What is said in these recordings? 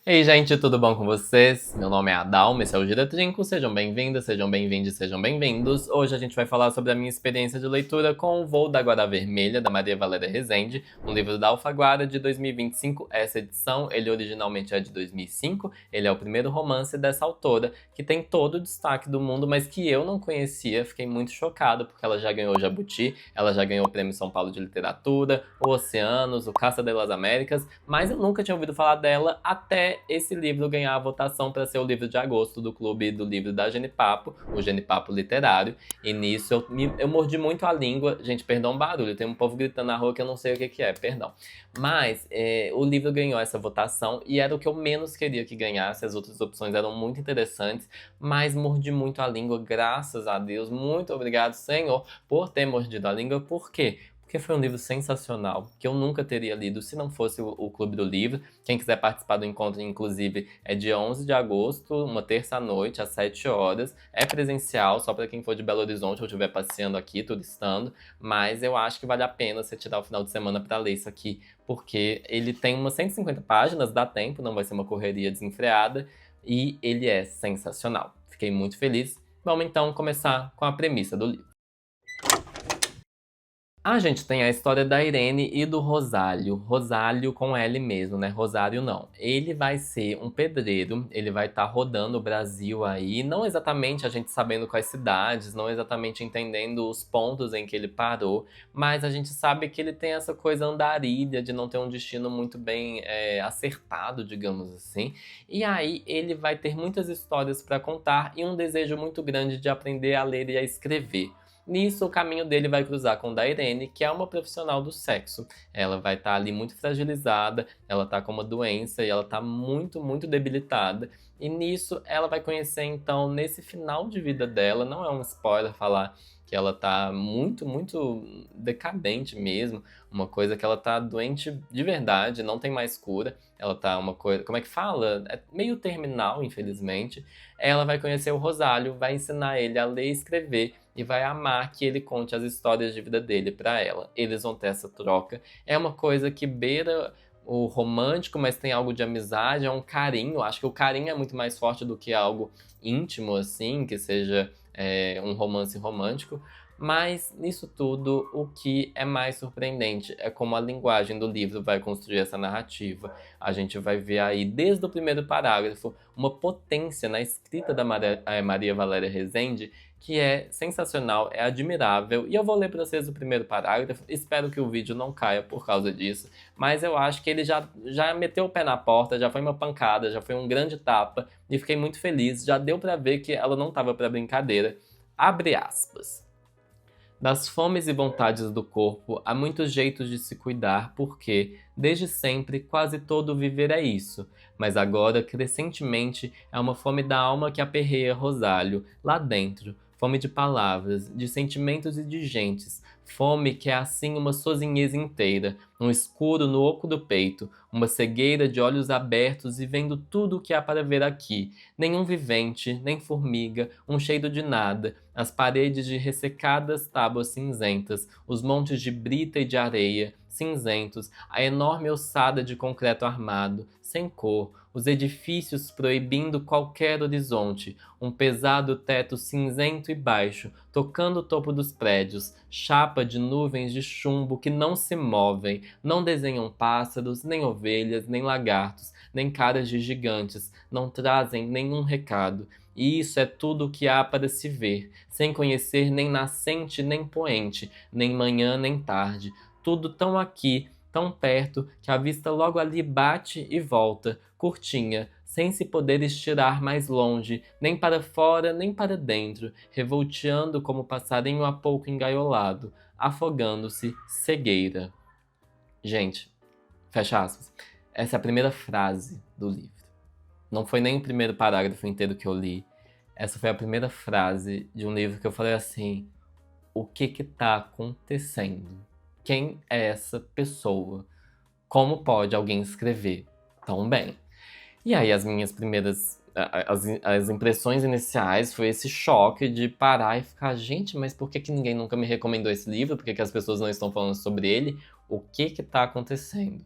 Ei, gente, tudo bom com vocês? Meu nome é Adalma, esse é o Gira Trinco. Sejam bem-vindas, sejam bem-vindos, sejam bem-vindos. Hoje a gente vai falar sobre a minha experiência de leitura com O Voo da Guarda Vermelha, da Maria Valéria Rezende, um livro da Alfaguara de 2025. Essa edição, ele originalmente é de 2005. Ele é o primeiro romance dessa autora, que tem todo o destaque do mundo, mas que eu não conhecia. Fiquei muito chocado, porque ela já ganhou o Jabuti, ela já ganhou o Prêmio São Paulo de Literatura, o Oceanos, o Caça das Américas, mas eu nunca tinha ouvido falar dela até esse livro ganhar a votação para ser o livro de agosto do Clube do Livro da Genipapo, o Genipapo Literário. E nisso eu mordi muito a língua. Gente, perdão o barulho, tem um povo gritando na rua que eu não sei o que é, perdão. Mas o livro ganhou essa votação e era o que eu menos queria que ganhasse. As outras opções eram muito interessantes, mas mordi muito a língua, graças a Deus. Muito obrigado, Senhor, por ter mordido a língua. Por quê? Porque foi um livro sensacional, que eu nunca teria lido se não fosse o Clube do Livro. Quem quiser participar do encontro, inclusive, é dia 11 de agosto, uma terça-noite, às 7 horas. É presencial, só para quem for de Belo Horizonte ou estiver passeando aqui, turistando. Mas eu acho que vale a pena você tirar o final de semana para ler isso aqui, porque ele tem umas 150 páginas, dá tempo, não vai ser uma correria desenfreada. E ele é sensacional. Fiquei muito feliz. Vamos então começar com a premissa do livro. A gente tem a história da Irene e do Rosário. Rosário com L mesmo, né? Rosário não. Ele vai ser um pedreiro, ele vai estar rodando o Brasil aí, não exatamente a gente sabendo quais cidades, não exatamente entendendo os pontos em que ele parou, mas a gente sabe que ele tem essa coisa andarilha de não ter um destino muito bem acertado, digamos assim. E aí ele vai ter muitas histórias para contar e um desejo muito grande de aprender a ler e a escrever. Nisso, o caminho dele vai cruzar com o da Irene, que é uma profissional do sexo. Ela vai estar ali muito fragilizada, ela tá com uma doença e ela tá muito, muito debilitada. E nisso, ela vai conhecer, então, nesse final de vida dela, não é um spoiler falar que ela tá muito, muito decadente mesmo, uma coisa que ela tá doente de verdade, não tem mais cura. Ela tá uma coisa, como é que fala? É meio terminal, infelizmente. Ela vai conhecer o Rosário, vai ensinar ele a ler e escrever e vai amar que ele conte as histórias de vida dele pra ela. Eles vão ter essa troca. É uma coisa que beira o romântico, mas tem algo de amizade, é um carinho. Acho que o carinho é muito mais forte do que algo íntimo, assim, que seja um romance romântico. Mas nisso tudo, o que é mais surpreendente é como a linguagem do livro vai construir essa narrativa. A gente vai ver aí, desde o primeiro parágrafo, uma potência na escrita da Maria Valéria Rezende que é sensacional, é admirável. E eu vou ler para vocês o primeiro parágrafo. Espero que o vídeo não caia por causa disso. Mas eu acho que ele já meteu o pé na porta, já foi uma pancada, já foi um grande tapa. E fiquei muito feliz. Já deu para ver que ela não estava para brincadeira. Abre aspas. Das fomes e vontades do corpo, há muitos jeitos de se cuidar, porque, desde sempre, quase todo viver é isso. Mas agora, crescentemente, é uma fome da alma que aperreia Rosário, lá dentro. Fome de palavras, de sentimentos e de gentes. Fome que é assim uma sozinheza inteira, um escuro no oco do peito, uma cegueira de olhos abertos e vendo tudo o que há para ver aqui. Nenhum vivente, nem formiga, um cheiro de nada, as paredes de ressecadas tábuas cinzentas, os montes de brita e de areia, cinzentos, a enorme ossada de concreto armado, sem cor, os edifícios proibindo qualquer horizonte, um pesado teto cinzento e baixo, tocando o topo dos prédios, chapa de nuvens de chumbo que não se movem, não desenham pássaros, nem ovelhas, nem lagartos, nem caras de gigantes, não trazem nenhum recado. E isso é tudo o que há para se ver, sem conhecer nem nascente nem poente, nem manhã nem tarde. Tudo tão aqui, tão perto, que a vista logo ali bate e volta, curtinha, sem se poder estirar mais longe, nem para fora nem para dentro, revolteando como passarinho há pouco engaiolado, afogando-se, cegueira. Gente, fecha aspas. Essa é a primeira frase do livro. Não foi nem o primeiro parágrafo inteiro que eu li. Essa foi a primeira frase de um livro que eu falei assim: o que que tá acontecendo? Quem é essa pessoa? Como pode alguém escrever tão bem? E aí as minhas primeiras as impressões iniciais foi esse choque de parar e ficar, gente, mas por que que ninguém nunca me recomendou esse livro? Por que que as pessoas não estão falando sobre ele? O que que tá acontecendo?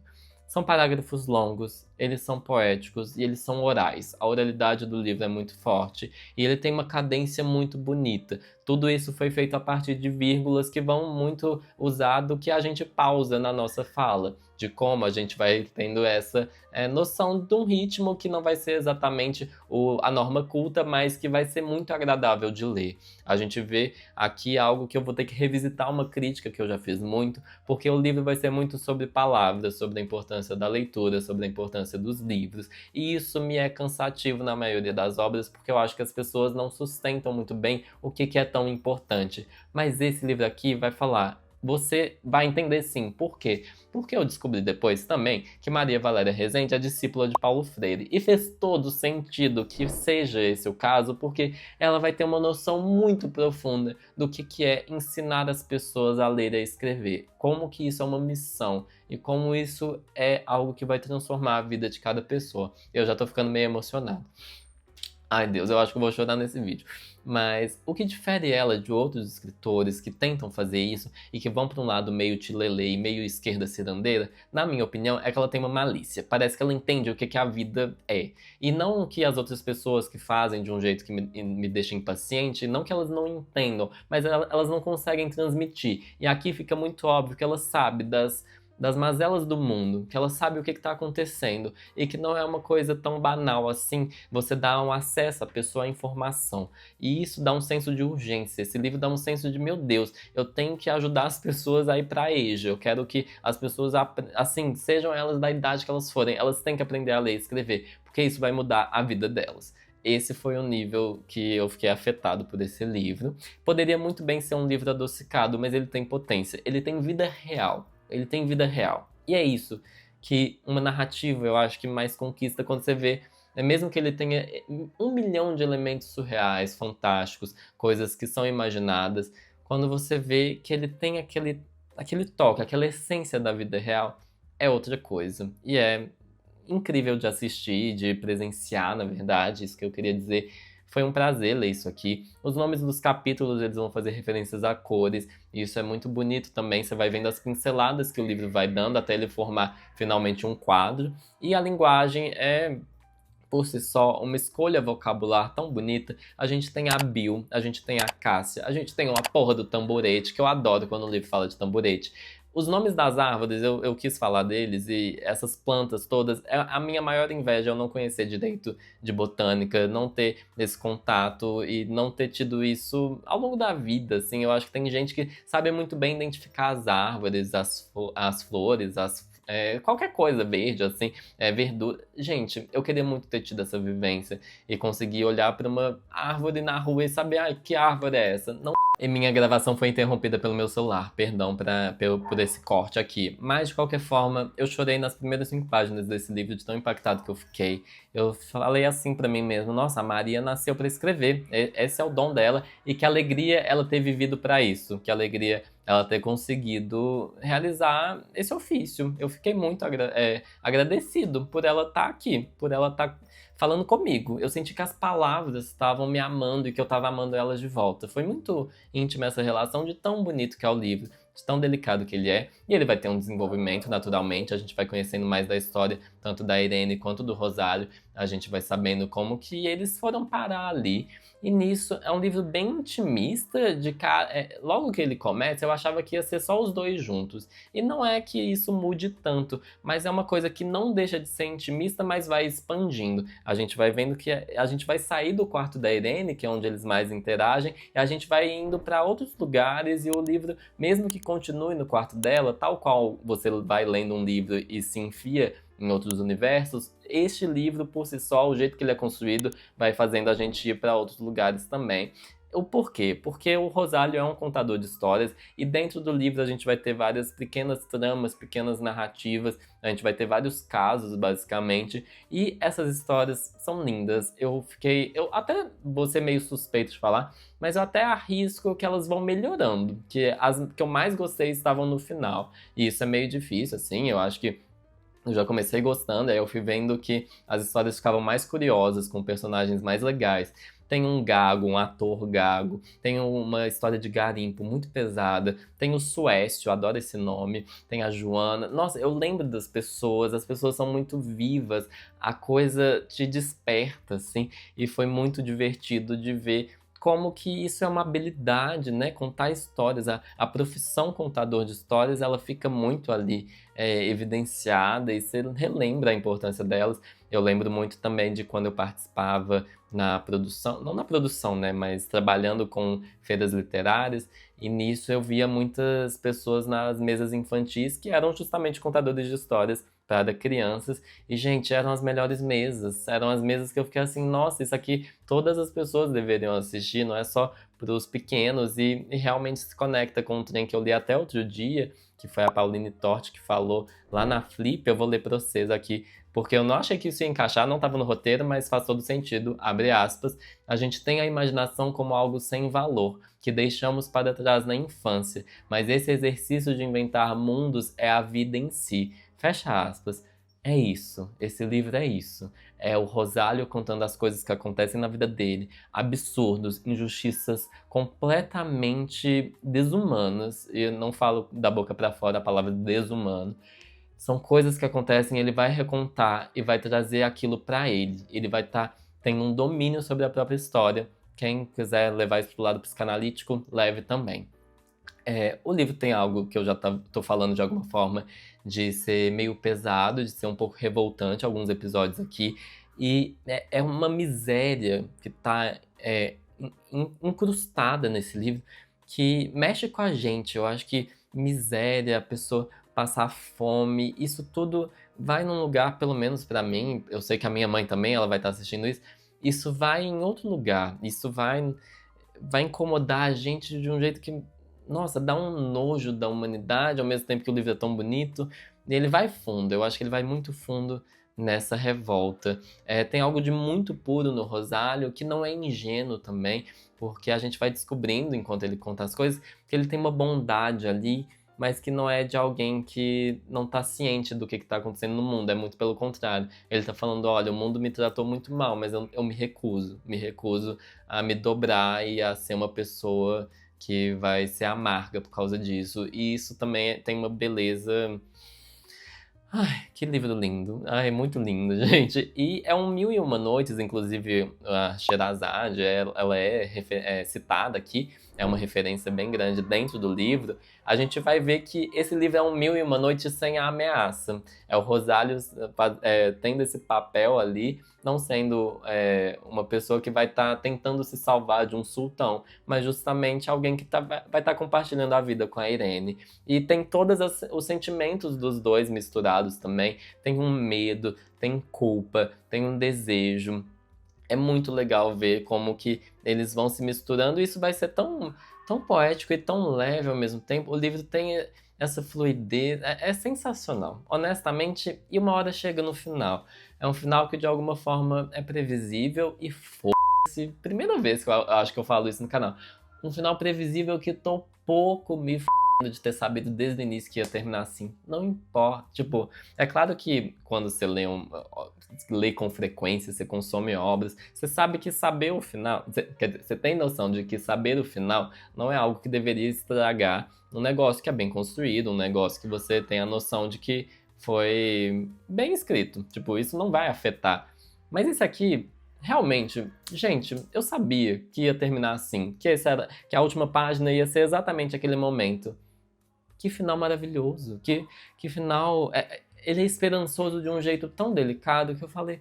São parágrafos longos, eles são poéticos e eles são orais. A oralidade do livro é muito forte e ele tem uma cadência muito bonita. Tudo isso foi feito a partir de vírgulas que vão muito usar do que a gente pausa na nossa fala, de como a gente vai tendo essa noção de um ritmo que não vai ser exatamente a norma culta, mas que vai ser muito agradável de ler. A gente vê aqui algo que eu vou ter que revisitar, uma crítica que eu já fiz muito, porque o livro vai ser muito sobre palavras, sobre a importância da leitura, sobre a importância dos livros, e isso me é cansativo na maioria das obras, porque eu acho que as pessoas não sustentam muito bem o que é tão importante. Mas esse livro aqui vai falar. Você vai entender sim. Por quê? Porque eu descobri depois também que Maria Valéria Rezende é discípula de Paulo Freire. E fez todo sentido que seja esse o caso, porque ela vai ter uma noção muito profunda do que é ensinar as pessoas a ler e a escrever. Como que isso é uma missão e como isso é algo que vai transformar a vida de cada pessoa. Eu já tô ficando meio emocionado. Ai, Deus, eu acho que eu vou chorar nesse vídeo. Mas o que difere ela de outros escritores que tentam fazer isso e que vão para um lado meio tilelê e meio esquerda cirandeira, na minha opinião, é que ela tem uma malícia. Parece que ela entende o que a vida é. E não que as outras pessoas que fazem de um jeito que me deixa impaciente, não que elas não entendam, mas elas não conseguem transmitir. E aqui fica muito óbvio que ela sabe das mazelas do mundo, que ela sabe o que está acontecendo e que não é uma coisa tão banal assim você dar um acesso à pessoa à informação. E isso dá um senso de urgência. Esse livro dá um senso de, meu Deus, eu tenho que ajudar as pessoas a ir para a EJA. Eu quero que as pessoas, assim, sejam elas da idade que elas forem, elas têm que aprender a ler e escrever, porque isso vai mudar a vida delas. Esse foi o nível que eu fiquei afetado por esse livro. Poderia muito bem ser um livro adocicado, mas ele tem potência, ele tem vida real. Ele tem vida real. E é isso que uma narrativa, eu acho que mais conquista quando você vê, mesmo que ele tenha 1 milhão de elementos surreais, fantásticos, coisas que são imaginadas, quando você vê que ele tem aquele toque, aquela essência da vida real, é outra coisa. E é incrível de assistir, de presenciar, na verdade, isso que eu queria dizer. Foi um prazer ler isso aqui. Os nomes dos capítulos, eles vão fazer referências a cores, e isso é muito bonito também. Você vai vendo as pinceladas que o livro vai dando até ele formar finalmente um quadro. E a linguagem é, por si só, uma escolha vocabular tão bonita. A gente tem a Bill, a gente tem a Cássia, a gente tem uma porra do tamborete, que eu adoro quando o livro fala de tamborete. Os nomes das árvores, eu quis falar deles, e essas plantas todas, é a minha maior inveja, eu não conhecer direito de botânica, não ter esse contato e não ter tido isso ao longo da vida, assim. Eu acho que tem gente que sabe muito bem identificar as árvores, as flores, qualquer coisa verde, assim, verdura. Gente, eu queria muito ter tido essa vivência e conseguir olhar para uma árvore na rua e saber, ai, que árvore é essa? Não. E minha gravação foi interrompida pelo meu celular, perdão por esse corte aqui. Mas, de qualquer forma, eu chorei nas primeiras 5 páginas desse livro, de tão impactado que eu fiquei. Eu falei assim pra mim mesmo, nossa, a Maria nasceu pra escrever, esse é o dom dela, e que alegria ela ter vivido pra isso, que alegria ela ter conseguido realizar esse ofício. Eu fiquei muito agradecido por ela estar aqui, por ela estar falando comigo. Eu senti que as palavras estavam me amando e que eu estava amando elas de volta. Foi muito íntima essa relação, de tão bonito que é o livro, de tão delicado que ele é. E ele vai ter um desenvolvimento, naturalmente. A gente vai conhecendo mais da história, tanto da Irene quanto do Rosário. A gente vai sabendo como que eles foram parar ali. E nisso, é um livro bem intimista, logo que ele começa, eu achava que ia ser só os dois juntos. E não é que isso mude tanto, mas é uma coisa que não deixa de ser intimista, mas vai expandindo. A gente vai vendo que a gente vai sair do quarto da Irene, que é onde eles mais interagem, e a gente vai indo para outros lugares, e o livro, mesmo que continue no quarto dela, tal qual você vai lendo um livro e se enfia em outros universos, este livro, por si só, o jeito que ele é construído, vai fazendo a gente ir para outros lugares também. O porquê? Porque o Rosário é um contador de histórias e dentro do livro a gente vai ter várias pequenas tramas, pequenas narrativas, a gente vai ter vários casos, basicamente, e essas histórias são lindas. Eu até vou ser meio suspeito de falar, mas eu até arrisco que elas vão melhorando, que as que eu mais gostei estavam no final, e isso é meio difícil, assim, eu acho que eu já comecei gostando, aí eu fui vendo que as histórias ficavam mais curiosas, com personagens mais legais. tem um gago, um ator gago, tem uma história de garimpo muito pesada, tem o Suécio, adoro esse nome, tem a Joana. Nossa, eu lembro das pessoas, as pessoas são muito vivas, a coisa te desperta, assim, e foi muito divertido de ver como que isso é uma habilidade, né? Contar histórias, a profissão contador de histórias, ela fica muito ali evidenciada e você relembra a importância delas. Eu lembro muito também de quando eu participava na produção, não na produção, né, mas trabalhando com feiras literárias, e nisso eu via muitas pessoas nas mesas infantis que eram justamente contadores de histórias para crianças, e gente, eram as melhores mesas, eram as mesas que eu fiquei assim, nossa, isso aqui todas as pessoas deveriam assistir, não é só para os pequenos, e realmente se conecta com um trem que eu li até outro dia, que foi a Pauline Torti que falou lá na Flip, eu vou ler para vocês aqui, porque eu não achei que isso ia encaixar, não estava no roteiro, mas faz todo sentido, abre aspas. A gente tem a imaginação como algo sem valor, que deixamos para trás na infância, mas esse exercício de inventar mundos é a vida em si. Fecha aspas. É isso, esse livro é isso. É o Rosalho contando as coisas que acontecem na vida dele, absurdos, injustiças completamente desumanas. E eu não falo da boca para fora a palavra desumano. São coisas que acontecem, ele vai recontar e vai trazer aquilo pra ele. Ele vai estar tendo um domínio sobre a própria história. Quem quiser levar isso pro lado psicanalítico, leve também. O livro tem algo que eu já tô falando de alguma forma, de ser meio pesado, de ser um pouco revoltante, alguns episódios aqui. E é uma miséria que tá incrustada nesse livro, que mexe com a gente. Eu acho que miséria, a pessoa passar fome, isso tudo vai num lugar, pelo menos pra mim, eu sei que a minha mãe também, ela vai estar assistindo isso vai em outro lugar, isso vai incomodar a gente de um jeito que, nossa, dá um nojo da humanidade, ao mesmo tempo que o livro é tão bonito. E ele vai fundo, eu acho que ele vai muito fundo nessa revolta. Tem algo de muito puro no Rosalho, que não é ingênuo também, porque a gente vai descobrindo, enquanto ele conta as coisas, que ele tem uma bondade ali, mas que não é de alguém que não tá ciente do que tá acontecendo no mundo, é muito pelo contrário. Ele tá falando, olha, o mundo me tratou muito mal, mas eu me recuso a me dobrar e a ser uma pessoa que vai ser amarga por causa disso. E isso também tem uma beleza. Ai, que livro lindo. Ai, é muito lindo, gente. E é um Mil e Uma Noites, inclusive a Sherazade, ela é citada aqui, é uma referência bem grande dentro do livro. A gente vai ver que esse livro é um Mil e Uma Noites sem a ameaça. É o Rosário tendo esse papel ali, não sendo uma pessoa que vai estar tentando se salvar de um sultão, mas justamente alguém que vai estar compartilhando a vida com a Irene. E tem todos os sentimentos dos dois misturados também. Tem um medo, tem culpa, tem um desejo. É muito legal ver como que eles vão se misturando e isso vai ser tão poético e tão leve ao mesmo tempo. O livro tem essa fluidez, é sensacional, honestamente, e uma hora chega no final. É um final que de alguma forma é previsível e foda-se. Primeira vez que eu acho que eu falo isso no canal. Um final previsível que tô pouco me de ter sabido desde o início que ia terminar assim. Não importa. Tipo, é claro que quando você lê com frequência, você consome obras, você sabe que saber o final. Quer dizer, você tem noção de que saber o final não é algo que deveria estragar um negócio que é bem construído, um negócio que você tem a noção de que foi bem escrito. Tipo, isso não vai afetar. Mas esse aqui. Realmente, gente, eu sabia que ia terminar assim, que a última página ia ser exatamente aquele momento. Que final maravilhoso, que final. Ele é esperançoso de um jeito tão delicado que eu falei.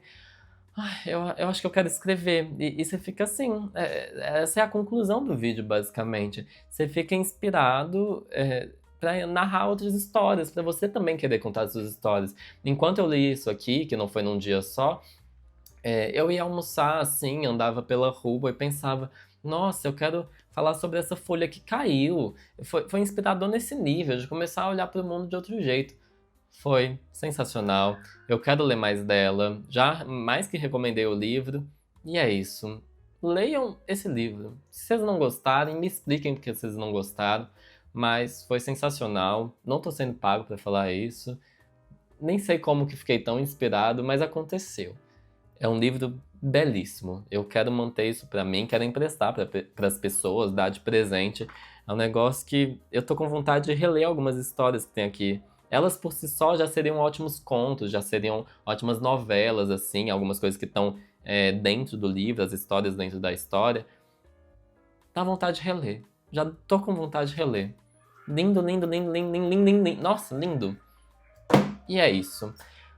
"Ai, eu acho que eu quero escrever." E você fica assim. Essa é a conclusão do vídeo, basicamente. Você fica inspirado. Pra narrar outras histórias, pra você também querer contar as suas histórias. Enquanto eu li isso aqui, que não foi num dia só, eu ia almoçar assim, andava pela rua e pensava, nossa, eu quero falar sobre essa folha que caiu. Foi inspirador nesse nível, de começar a olhar para o mundo de outro jeito. Foi sensacional. Eu quero ler mais dela. Já mais que recomendei o livro. E é isso. Leiam esse livro. Se vocês não gostarem, me expliquem porque vocês não gostaram. Mas foi sensacional. Não tô sendo pago para falar isso. Nem sei como que fiquei tão inspirado, mas aconteceu. É um livro belíssimo. Eu quero manter isso pra mim, quero emprestar para as pessoas, dar de presente. É um negócio que eu tô com vontade de reler algumas histórias que tem aqui. Elas por si só já seriam ótimos contos, já seriam ótimas novelas, assim, algumas coisas que estão dentro do livro, as histórias dentro da história. Dá vontade de reler. Já tô com vontade de reler. Lindo, lindo, lindo, lindo, lindo, lindo, lindo, lindo. Nossa, lindo. E é isso.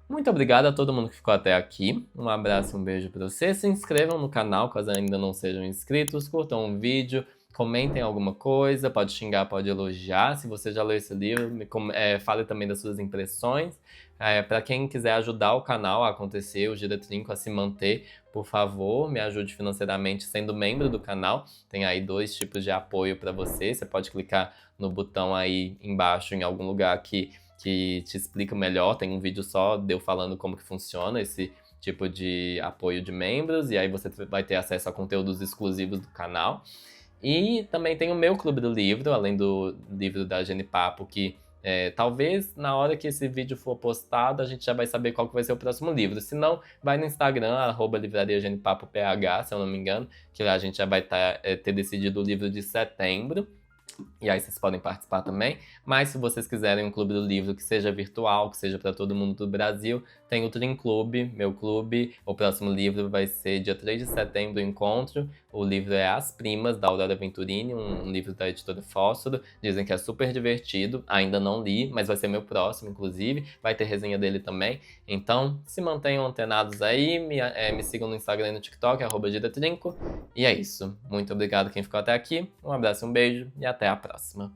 Muito obrigado a todo mundo que ficou até aqui. Um abraço e um beijo pra vocês. Se inscrevam no canal caso ainda não sejam inscritos. Curtam o vídeo. Comentem alguma coisa. Pode xingar, pode elogiar. Se você já leu esse livro, fale também das suas impressões. Para quem quiser ajudar o canal a acontecer, o Gira Trinco a se manter, por favor, me ajude financeiramente sendo membro do canal. Tem aí 2 tipos de apoio para você. Você pode clicar no botão aí embaixo em algum lugar que te explica melhor. Tem um vídeo só de eu falando como que funciona esse tipo de apoio de membros, e aí você vai ter acesso a conteúdos exclusivos do canal. E também tem o meu clube do livro, além do livro da Genipapo, que talvez na hora que esse vídeo for postado a gente já vai saber qual que vai ser o próximo livro. Se não, vai no Instagram, @livrariagenipapoph, se eu não me engano, que lá a gente já vai ter decidido o livro de setembro. E aí vocês podem participar também. Mas se vocês quiserem um clube do livro que seja virtual, que seja para todo mundo do Brasil, tem o Trin Clube, meu clube. O próximo livro vai ser dia 3 de setembro, o encontro. O livro é As Primas, da Aurora Venturini, um livro da editora Fósforo. Dizem que é super divertido. Ainda não li, mas vai ser meu próximo, inclusive. Vai ter resenha dele também. Então, se mantenham antenados aí. Me sigam no Instagram e no TikTok, @gidatrinco. E é isso. Muito obrigado quem ficou até aqui. Um abraço, um beijo e até a próxima.